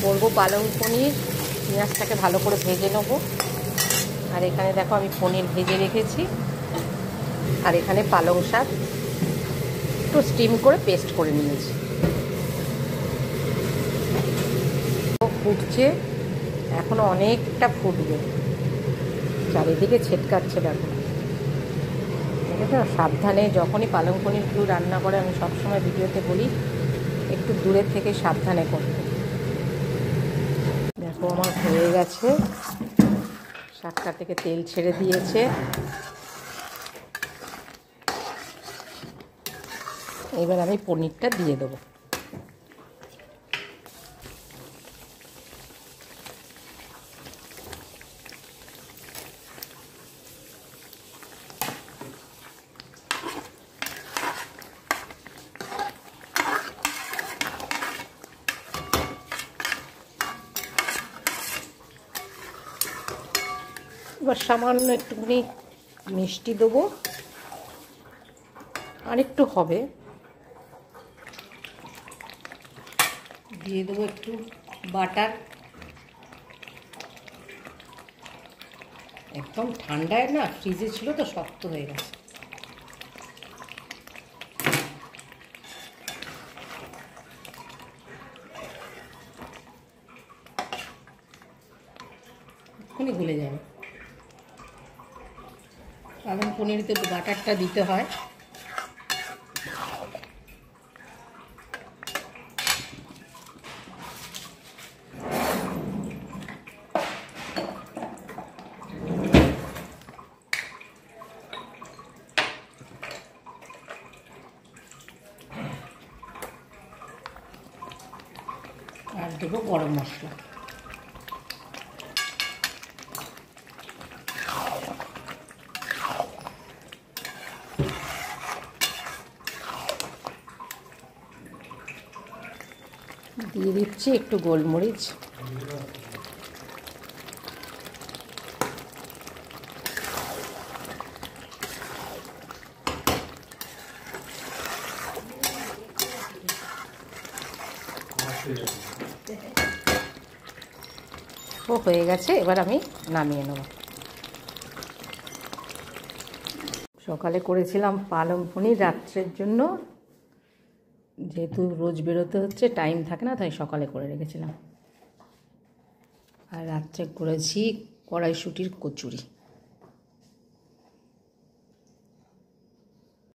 করবো পালং পনির। পেঁয়াজটাকে ভালো করে ভেজে নেব। আর এখানে দেখো আমি পনির ভেজে রেখেছি, আর এখানে পালং শাক একটু স্টিম করে পেস্ট করে নিয়েছি। ফুটছে, এখনো অনেকটা ফুটবে, চারিদিকে ছেটকাচ্ছে দেখো। দেখো সাবধানে, যখনই পালং পনিরগুলো রান্না করে আমি সবসময় ভিডিওতে বলি একটু দূরের থেকে সাবধানে করতে। দেখো আমার হয়ে গেছে, শাকটা থেকে তেল ছেড়ে দিয়েছে। এবার আমি পনিরটা দিয়ে দেবো। এবার সামান্য একটুখানি মিষ্টি দেবো, আর একটু হবে, দিয়ে দেবো একটু বাটার। একদম ঠান্ডায় না, ফ্রিজে ছিল তো শক্ত হয়ে গেছে। এক্ষুনি গলে যাবে। পালং পনিরে তো বাটারটা দিতে হয়। আর দেবো গরম মশলা। দিয়ে দিচ্ছি একটু গোলমরিচ। ও হয়ে গেছে, এবার আমি নামিয়ে নেব। সকালে করেছিলাম পালং পনির রাত্রের জন্য, যেহেতু রোজ বেরোতে হচ্ছে, টাইম থাকে না, তাই সকালে করে রেখেছিলাম। আর রাত্রে করেছি কড়াইশুঁটির কচুরি।